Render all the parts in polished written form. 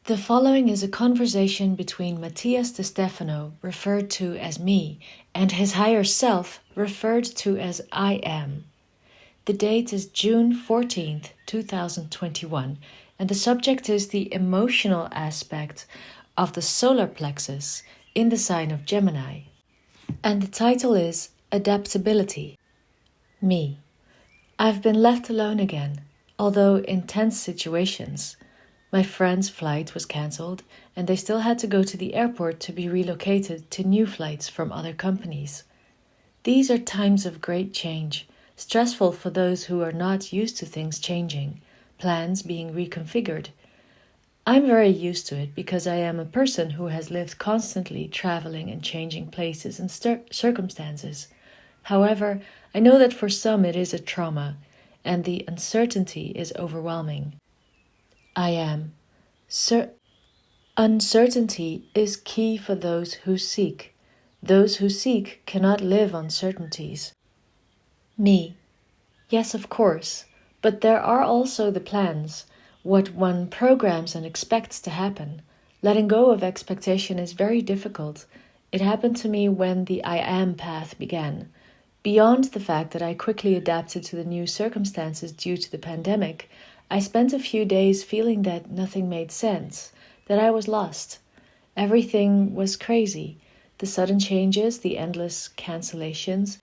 The following is a conversation between Matías De Stefano, referred to as me, and his higher self, referred to as I am. The date is June 14th, 2021, and the subject is the emotional aspect of the solar plexus in the sign of Gemini. And the title is Adaptability. Me. I've been left alone again, although in tense situations. My friend's flight was cancelled, and they still had to go to the airport to be relocated to new flights from other companies. These are times of great change, stressful for those who are not used to things changing, plans being reconfigured. I'm very used to it because I am a person who has lived constantly traveling and changing places and circumstances. However, I know that for some it is a trauma, and the uncertainty is overwhelming. I am. Uncertainty is key for those who seek. Those who seek cannot live on certainties. Me. Yes, of course, but there are also the plans, what one programs and expects to happen. Letting go of expectation is very difficult. It happened to me when the I am path began. Beyond the fact that I quickly adapted to the new circumstances due to the pandemic, I spent a few days feeling that nothing made sense, that I was lost. Everything was crazy. The sudden changes, the endless cancellations,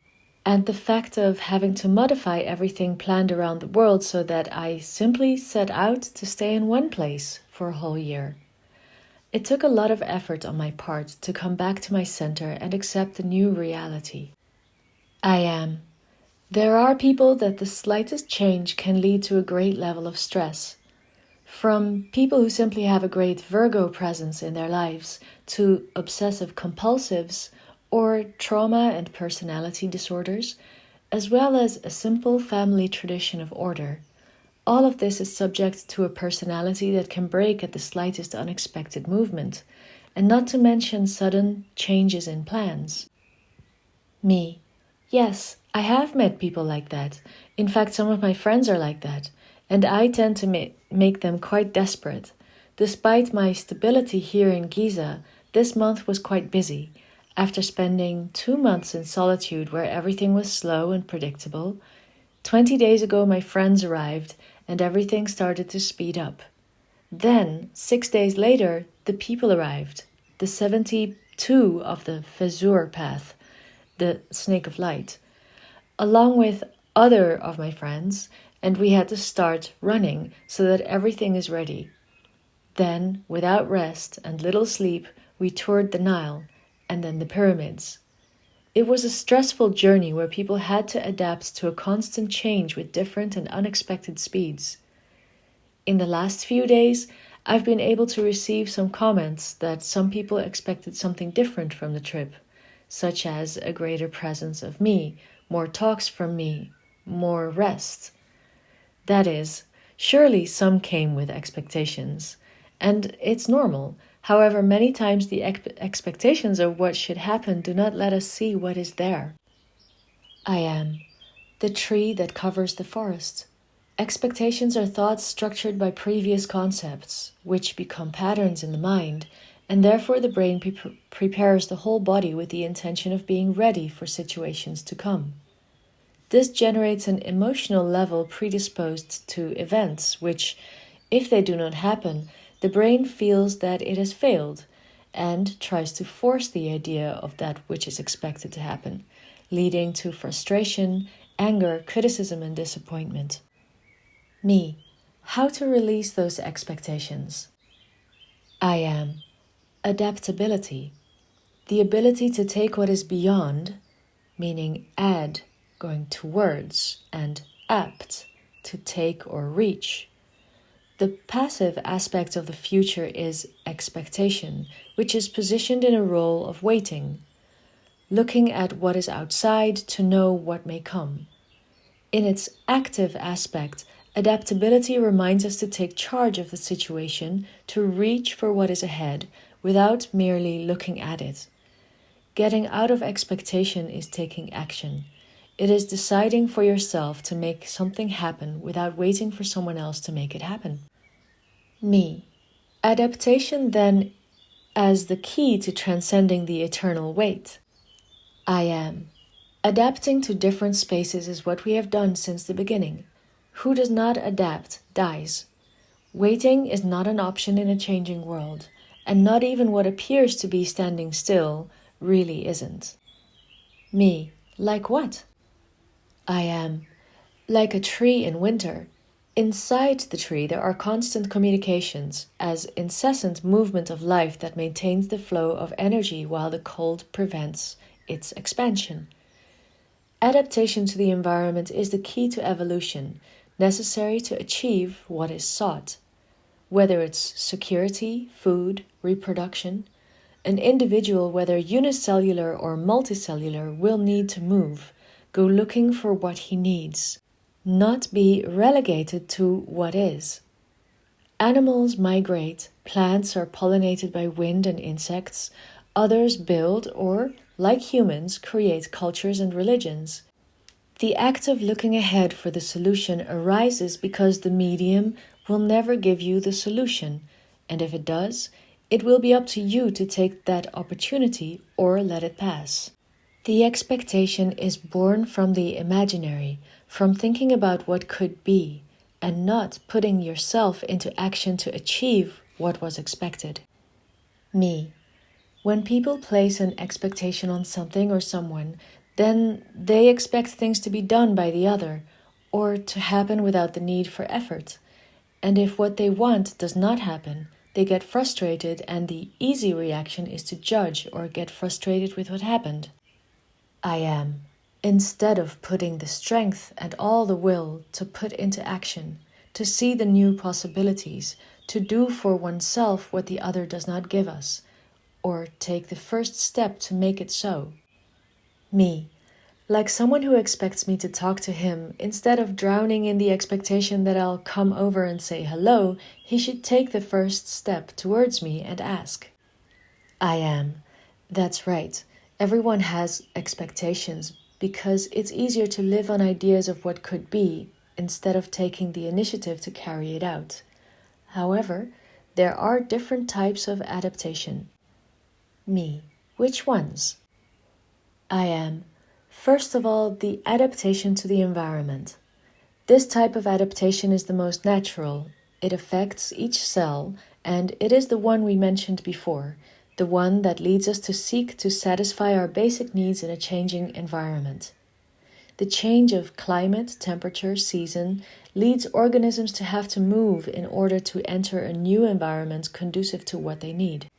and the fact of having to modify everything planned around the world so that I simply set out to stay in one place for a whole year. It took a lot of effort on my part to come back to my center and accept the new reality. I am. There are people that the slightest change can lead to a great level of stress. From people who simply have a great Virgo presence in their lives to obsessive compulsives or trauma and personality disorders, as well as a simple family tradition of order. All of this is subject to a personality that can break at the slightest unexpected movement, and not to mention sudden changes in plans. Me. Yes, I have met people like that. In fact, some of my friends are like that, and I tend to make them quite desperate. Despite my stability here in Giza, this month was quite busy. After spending 2 months in solitude where everything was slow and predictable, 20 days ago my friends arrived and everything started to speed up. Then, 6 days later, the people arrived, the 72 of the YOSOYR-path, the snake of light, along with other of my friends, and we had to start running so that everything is ready. Then, without rest and little sleep, we toured the Nile and then the pyramids. It was a stressful journey where people had to adapt to a constant change with different and unexpected speeds. In the last few days, I've been able to receive some comments that some people expected something different from the trip, such as a greater presence of me, more talks from me, more rest. That is, surely some came with expectations, and it's normal. However, many times the expectations of what should happen do not let us see what is there. I am the tree that covers the forest. Expectations are thoughts structured by previous concepts, which become patterns in the mind, and therefore the brain prepares the whole body with the intention of being ready for situations to come. This generates an emotional level predisposed to events which, if they do not happen, the brain feels that it has failed and tries to force the idea of that which is expected to happen, leading to frustration, anger, criticism, and disappointment. Me. How to release those expectations? I am. Adaptability. The ability to take what is beyond, meaning add, going towards, and apt, to take or reach. The passive aspect of the future is expectation, which is positioned in a role of waiting, looking at what is outside to know what may come. In its active aspect, adaptability reminds us to take charge of the situation, to reach for what is ahead, without merely looking at it. Getting out of expectation is taking action. It is deciding for yourself to make something happen without waiting for someone else to make it happen. Me. Adaptation then as the key to transcending the eternal wait. I am. Adapting to different spaces is what we have done since the beginning. Who does not adapt dies. Waiting is not an option in a changing world, and not even what appears to be standing still really isn't. Me, like what? I am. Like a tree in winter. Inside the tree there are constant communications, as incessant movement of life that maintains the flow of energy while the cold prevents its expansion. Adaptation to the environment is the key to evolution, necessary to achieve what is sought. Whether it's security, food, reproduction, an individual, whether unicellular or multicellular, will need to move, go looking for what he needs, not be relegated to what is. Animals migrate, plants are pollinated by wind and insects, others build or, like humans, create cultures and religions. The act of looking ahead for the solution arises because the medium will never give you the solution, and if it does, it will be up to you to take that opportunity or let it pass. The expectation is born from the imaginary, from thinking about what could be, and not putting yourself into action to achieve what was expected. Me. When people place an expectation on something or someone, then they expect things to be done by the other, or to happen without the need for effort. And if what they want does not happen, they get frustrated, and the easy reaction is to judge or get frustrated with what happened. I am. Instead of putting the strength and all the will to put into action, to see the new possibilities, to do for oneself what the other does not give us, or take the first step to make it so. Me, like someone who expects me to talk to him, instead of drowning in the expectation that I'll come over and say hello, he should take the first step towards me and ask. I am. That's right. Everyone has expectations because it's easier to live on ideas of what could be instead of taking the initiative to carry it out. However, there are different types of adaptation. Me, which ones? I am. First of all, the adaptation to the environment. This type of adaptation is the most natural. It affects each cell, and it is the one we mentioned before, the one that leads us to seek to satisfy our basic needs in a changing environment. The change of climate, temperature, season leads organisms to have to move in order to enter a new environment conducive to what they need.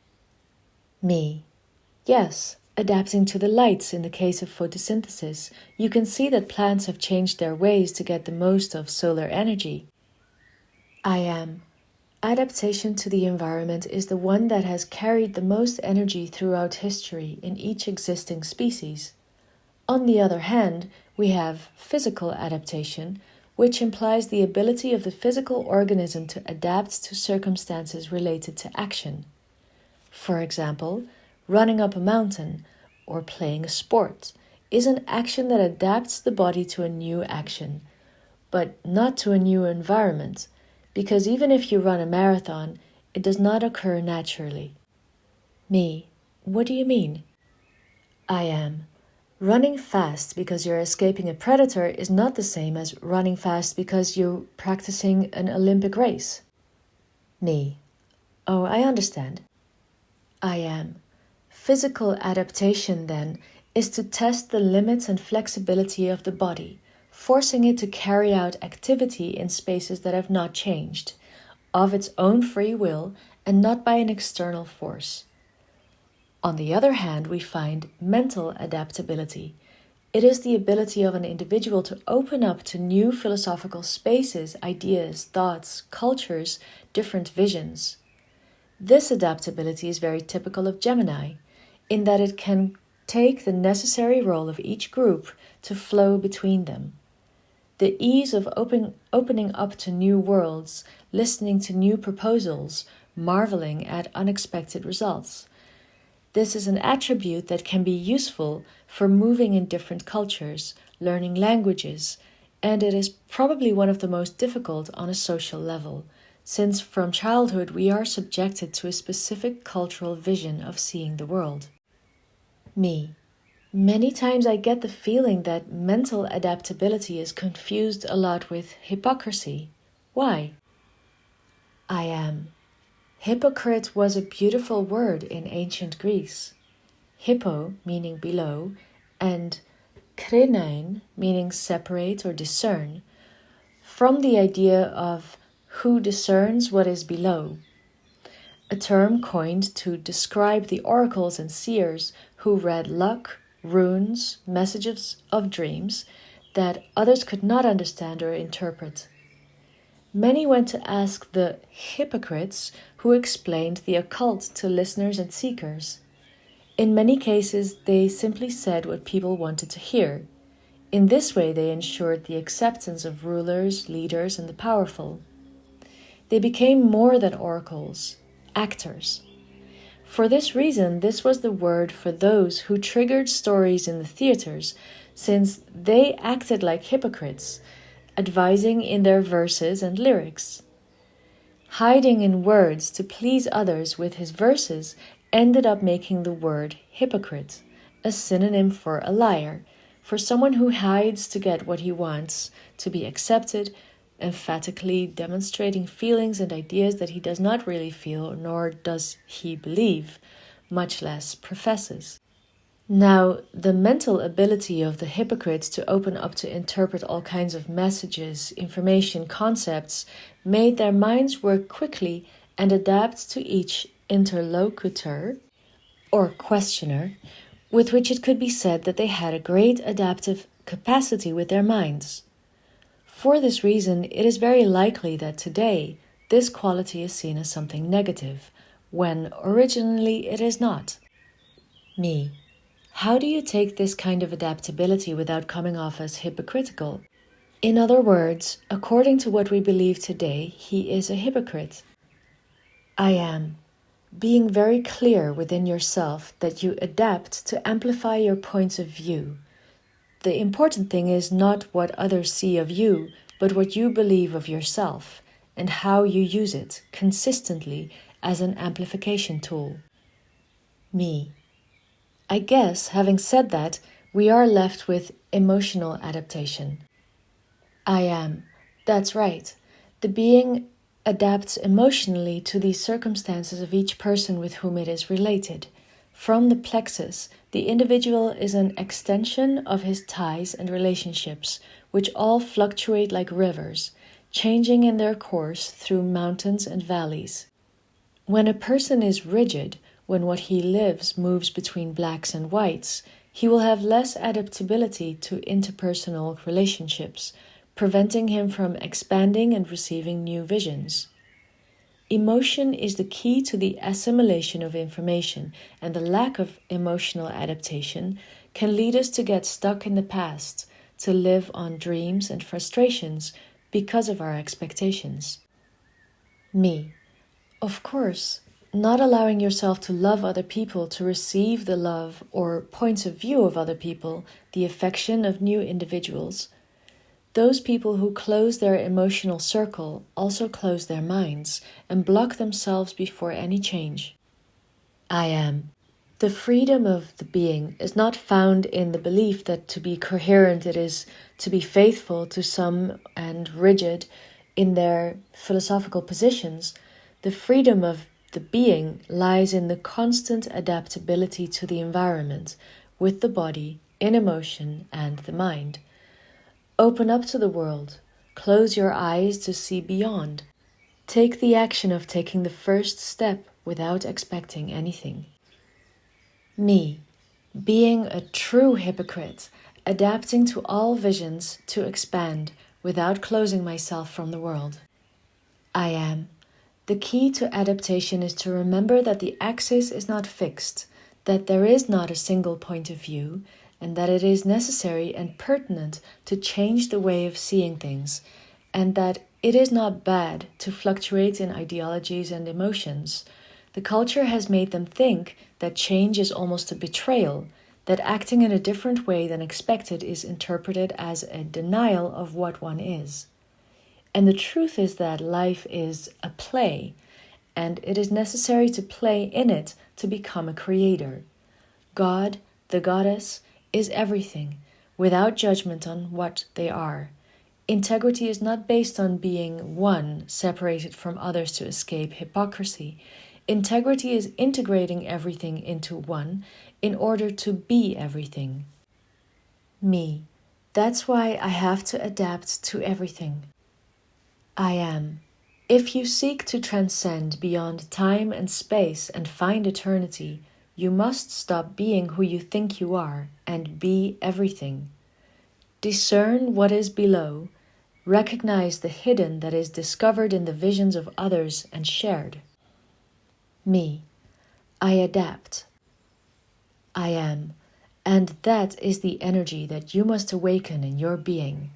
Me. Yes, adapting to the lights in the case of photosynthesis, you can see that plants have changed their ways to get the most of solar energy. I am. Adaptation to the environment is the one that has carried the most energy throughout history in each existing species. On the other hand, we have physical adaptation, which implies the ability of the physical organism to adapt to circumstances related to action. For example, running up a mountain or playing a sport is an action that adapts the body to a new action, but not to a new environment, because even if you run a marathon, it does not occur naturally. Me, what do you mean? I am. Running fast because you're escaping a predator is not the same as running fast because you're practicing an Olympic race. Me. Oh, I understand. I am. Physical adaptation, then, is to test the limits and flexibility of the body, forcing it to carry out activity in spaces that have not changed, of its own free will and not by an external force. On the other hand, we find mental adaptability. It is the ability of an individual to open up to new philosophical spaces, ideas, thoughts, cultures, different visions. This adaptability is very typical of Gemini, in that it can take the necessary role of each group to flow between them. The ease of opening up to new worlds, listening to new proposals, marveling at unexpected results. This is an attribute that can be useful for moving in different cultures, learning languages, and it is probably one of the most difficult on a social level, since from childhood we are subjected to a specific cultural vision of seeing the world. Me. Many times I get the feeling that mental adaptability is confused a lot with hypocrisy. Why? I am. Hypocrite was a beautiful word in ancient Greece. Hippo, meaning below, and krenein, meaning separate or discern, from the idea of who discerns what is below, a term coined to describe the oracles and seers who read luck, runes, messages of dreams that others could not understand or interpret. Many went to ask the hypocrites who explained the occult to listeners and seekers. In many cases, they simply said what people wanted to hear. In this way, they ensured the acceptance of rulers, leaders, and the powerful. They became more than oracles, actors. For this reason, this was the word for those who triggered stories in the theaters, since they acted like hypocrites, advising in their verses and lyrics. Hiding in words to please others with his verses ended up making the word hypocrite a synonym for a liar, for someone who hides to get what he wants, to be accepted, emphatically demonstrating feelings and ideas that he does not really feel, nor does he believe, much less professes. Now, the mental ability of the hypocrites to open up to interpret all kinds of messages, information, concepts, made their minds work quickly and adapt to each interlocutor, or questioner, with which it could be said that they had a great adaptive capacity with their minds. For this reason, it is very likely that today this quality is seen as something negative, when originally it is not. Me. How do you take this kind of adaptability without coming off as hypocritical? In other words, according to what we believe today, he is a hypocrite. I am. Being very clear within yourself that you adapt to amplify your points of view. The important thing is not what others see of you, but what you believe of yourself, and how you use it consistently as an amplification tool. Me. I guess, having said that, we are left with emotional adaptation. I am. That's right. The being adapts emotionally to the circumstances of each person with whom it is related. From the plexus, the individual is an extension of his ties and relationships, which all fluctuate like rivers, changing in their course through mountains and valleys. When a person is rigid, when what he lives moves between blacks and whites, he will have less adaptability to interpersonal relationships, preventing him from expanding and receiving new visions. Emotion is the key to the assimilation of information, and the lack of emotional adaptation can lead us to get stuck in the past, to live on dreams and frustrations because of our expectations. Me. Of course, not allowing yourself to love other people, to receive the love or points of view of other people, the affection of new individuals. Those people who close their emotional circle also close their minds and block themselves before any change. I am. The freedom of the being is not found in the belief that to be coherent it is to be faithful to some and rigid in their philosophical positions. The freedom of the being lies in the constant adaptability to the environment, with the body, in emotion, and the mind. Open up to the world. Close your eyes to see beyond. Take the action of taking the first step without expecting anything. Me. Being a true hypocrite, adapting to all visions to expand without closing myself from the world. I am. The key to adaptation is to remember that the axis is not fixed, that there is not a single point of view, and that it is necessary and pertinent to change the way of seeing things, and that it is not bad to fluctuate in ideologies and emotions. The culture has made them think that change is almost a betrayal, that acting in a different way than expected is interpreted as a denial of what one is. And the truth is that life is a play, and it is necessary to play in it to become a creator. God, the goddess, is everything, without judgment on what they are. Integrity is not based on being one, separated from others to escape hypocrisy. Integrity is integrating everything into one in order to be everything. Me. That's why I have to adapt to everything. I am. If you seek to transcend beyond time and space and find eternity, you must stop being who you think you are and be everything. Discern what is below. Recognize the hidden that is discovered in the visions of others and shared. Me. I adapt. I am. And that is the energy that you must awaken in your being.